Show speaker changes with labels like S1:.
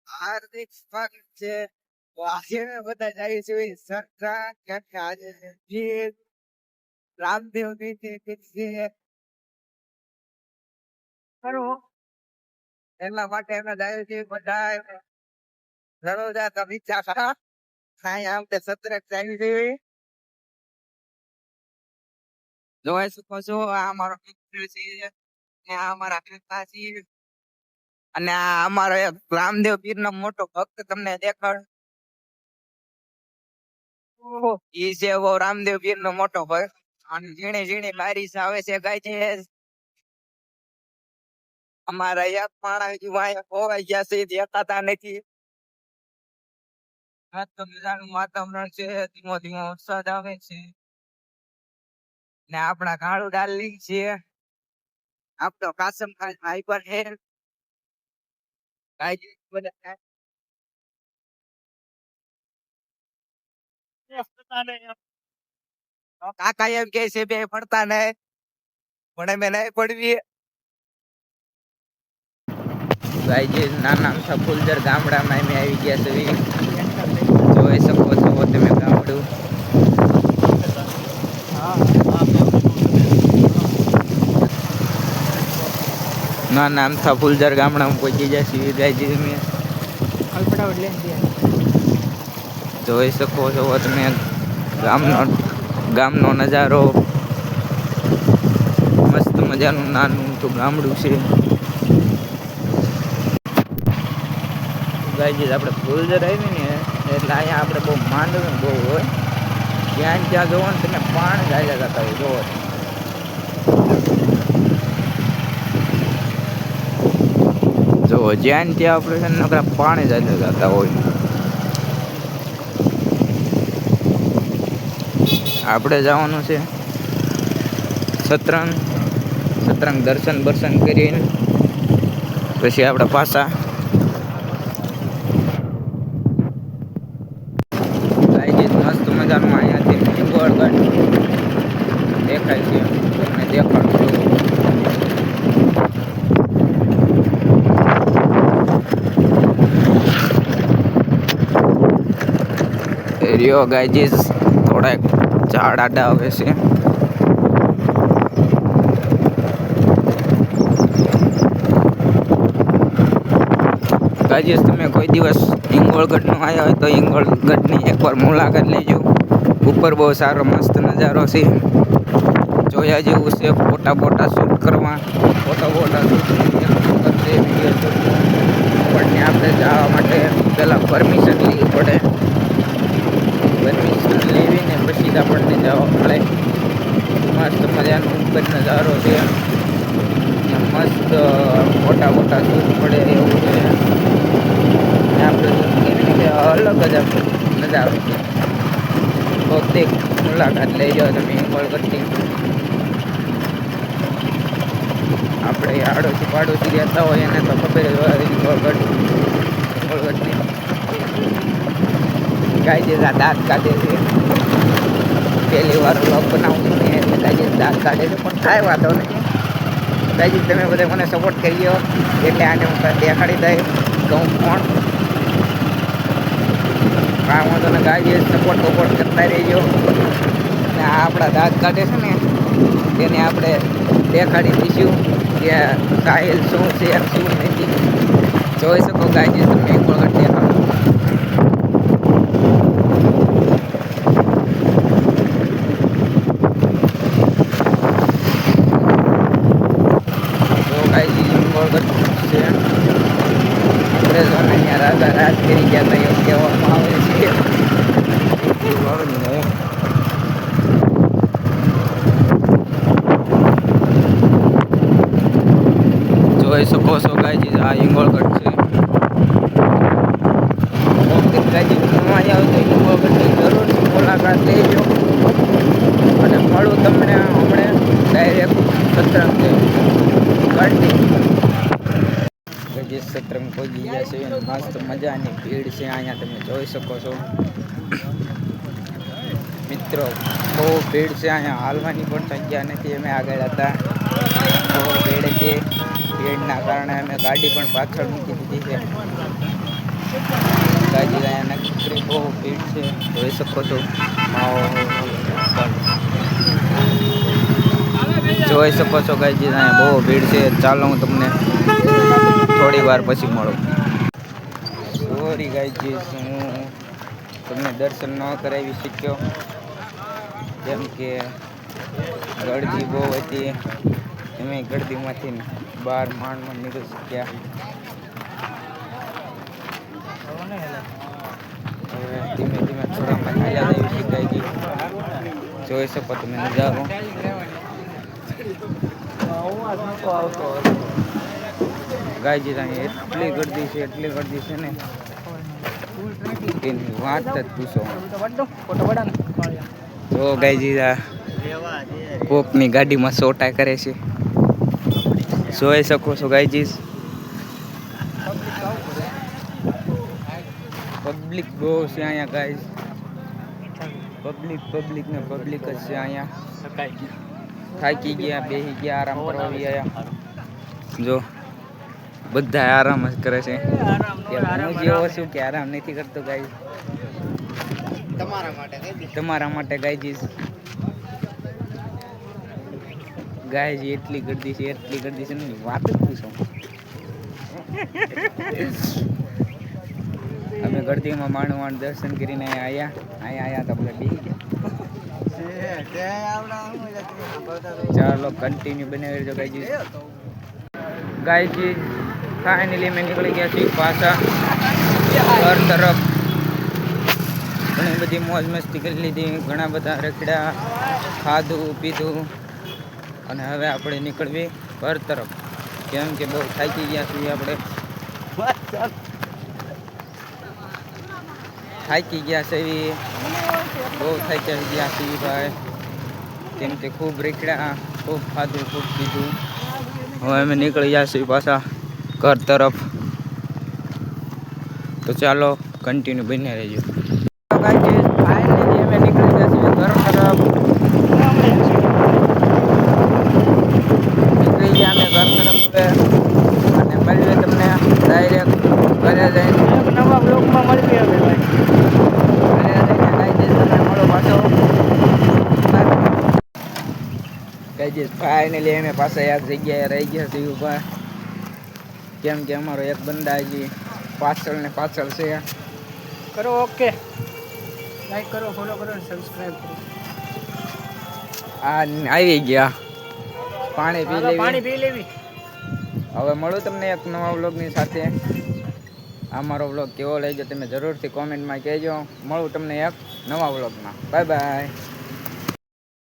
S1: હાર્દિક સ્વાગત છે. તો આજે અમે બધા જઈએ છીએ સરકાર કેમ કે આજે ગીર રામદેવ છે ખરું એટલા માટે અમે જઈએ છીએ બધા રણોજા તો વિચાર ખરા અહીંયા આપણે સત્રક જઈએ છીએ જોઈ શકો છો આ અમારો મિત્ર છે ને આ અમારા કાકા છે અને આ અમારો એક રામદેવ પીર નો મોટો ભક્ત તમને દેખાડ ઈ છે એવો રામદેવ પીર નો મોટો ભક્ત અને ઝીણી ઝીણી બારીશ આવે છે ગાય છે અમારા એક માણસ વાય ખોવાઈ ગયા છે દેખાતા નથી આ તો મજાનું વાતાવરણ છે ધીમો ધીમો વરસાદ આવે છે ને આપણા કાળુ ડાર્લિંગ છે આપણો કાસમ ખાન ભાઈ પર હે ગાય બધા કાકા એમ કે છે બે પડતા નહીં પણ અમે નહીં પડવી ગાયજી નાના અમથા ફૂલદર ગામડામાં અમે આવી ગયા છે જોઈ શકો છો તમે ગામડું નાના અમથા ફૂલદર ગામડામાં પહોંચી ગયા છીએ ગાયજી અમે જોઈ શકો છો તમે ગામનો નજારો મસ્ત મજાનું નાનું મોટું ગામડું છે ગાયજી આપણે ફૂલદર આવી ને એટલે અહીંયા આપણે બહુ માંડવું બહુ હોય ત્યાં ત્યાં જોવો ને તમે પાણી ચાલ્યા જતા હોય જોવો જોવો જ્યાં ત્યાં આપણે છે ને પાણી ચાલ્યા જતા હોય આપણે જવાનું છે સત્રંગ દર્શન કરીને પછી આપણે પાછા મસ્ત મજાનું અહીંયાથી હિંગોળગઢ દેખાય છે તમને દેખાડું રિયો ગાયજીસ થોડાક ઝાડ આડા આવે છે ગાયજીસ તમે કોઈ દિવસ હિંગોળગઢ નો આવ્યા હોય તો હિંગોળગઢની એકવાર મુલાકાત લેજો ઉપર બહુ સારો મસ્ત નજારો છે જોયા જેવું છે ફોટા શૂટ કરવા ફોટા શૂટ વિડીયો શૂટ પણ આપણે જવા માટે પહેલાં પરમિશન લેવી પડે પરમિશન લેવીને પછી જ આપણને જવા મળે મસ્ત મજાનો ઉપર નજારો છે મસ્ત ફોટા શૂટ પડે એવું છે આપણે અલગ જ નજારો છે પોતે મુલાકાત લઈ જાઓ તમે હિંગોળગઢની આપણે પાડોશી રહેતા હોય એને તો ખબર જ હોય હિંગોળગઢની ગાય જે દાંત કાઢે છે પહેલી વાર વ્લોગ બનાવું છું ને એટલે ગાય દાંત કાઢે છે પણ કાંઈ વાંધો નહીં ગાયજી તમે બધા મને સપોર્ટ કર્યો એટલે આને હું દેખાડી દઈ કહું કોણ કાંઈ વાંધો ને ગાયજી સપોર્ટ કરતા રહીજો અને આ આપણા દાંત કાઢે છે ને તેને આપણે દેખાડી દઈશું કે કાયલ શું છે શું નથી જોઈ શકો ગાયજી તમે એક વખત દેખાડો રાજ કરી ગયા હતા એવું કહેવામાં આવે છે જોઈ શકો છો ગાયજી આ હિંગોળગઢ છે ગાયજી આવ્યા તો હિંગોળગઢની જરૂર મુલાકાત લેજો અને મળું તમને હમણાં ડાયરેક્ટ સત્રંગ સત્રંગ પહોંચી ગયા છે મસ્ત મજાની ભીડ છે અહીંયા તમે જોઈ શકો છો મિત્રો બહુ ભીડ છે અહીંયા હાલવાની પણ જગ્યા નથી અમે આગળ હતા બહુ ભીડ છે ભીડ એના કારણે અમે ગાડી પણ પાછળ મૂકી દીધી છે. ગાડી અહીંયા નકરી બહુ ભીડ છે, જોઈ શકો છો. જોઈ શકો છો ગાઈજી, અહીંયા બહુ ભીડ છે. ચાલો હું તમને થોડી વાર પછી મળું. સોરી ગાઈજી, હું તમને દર્શન ન કરાવી શક્યો કેમ કે ગળદી બહુ હતી. અમે ગળદીમાંથી બહાર માંડ નીકળી શક્યા. હવે ધીમે ધીમે થોડામાં ચાલ્યા જઈ શકાય. જોઈ શકો તમે નજારો. ગાયજી એટલી ગર્દી છે, એટલી ગર્દી છે ને એની વાત જ પૂછો. જો ગાયજી કોકની ગાડીમાં સોટા કરે છે, જોઈ શકો છો ગાયજી. પબ્લિક બહુ છે અહીંયા ગાઈસ. પબ્લિક ને પબ્લિક જ છે અહીંયા. થાકી ગયા, બેસી ગયા, આરામ કરવા આવ્યા. જો બધા આરામ જ કરે છે. હું જેવો છું કે આરામ નથી કરતો ગાઈસ. તમારા માટે ગાઈજીસ. ગાયજી એટલી ગર્દી છે, એટલી ગર્દી છે ને વાત જ પૂછો. અમે ગળદીમાં માંડ દર્શન કરીને અહીંયા તો આપણે બેસી ગયા. ચાલો કન્ટિન્યુ બનાવી રહેજો ગાયજી. ફાઇનલી અમે નીકળી ગયા છીએ પાછા ઘર તરફ. ઘણી બધી મોજ મસ્તી કરી લીધી, ઘણા બધા રખડ્યા, ખાધું પીધું અને હવે આપણે નીકળવી ઘર તરફ કેમ કે બહુ થાકી ગયા છીએ. આપણે થાકી ગયા છે, બહુ થાકી ગયા છીએ ભાઈ. કેમ કે ખૂબ રખડ્યા, ખૂબ ખાધું, ખૂબ પીધું. હવે અમે નીકળી ગયા છીએ પાછા ઘર તરફ. તો ચાલો કન્ટિન્યુ બની રહેજો. ફાઇનલી અમે નીકળી ગયા છીએ ઘર તરફ. નીકળી ગયા અમે ઘર તરફ હવે અને મળીએ તમને ડાયરેક્ટ ઘરે જઈને નવા બ્લોગમાં મળીએ. હવે ભાઈ ઘરે જઈને તમને મળો પાછો. ફાઇનલી અમે પાછા એક જગ્યાએ રહી ગયા છીએ ઉભા કેમ કે અમારો એક બંદા હજી પાછળ ને પાછળ છે.
S2: કરો ઓકે, લાઈક કરો, ફોલો કરો અને સબસ્ક્રાઇબ કરો.
S1: આવી ગયા, પાણી પી
S2: લેવી.
S1: હવે મળું તમને એક નવા વ્લોગની સાથે. આ મારો વ્લોગ કેવો લાગ્યો તમે જરૂરથી કોમેન્ટમાં કહેજો. મળું તમને એક નવા વ્લોગમાં. Bye bye.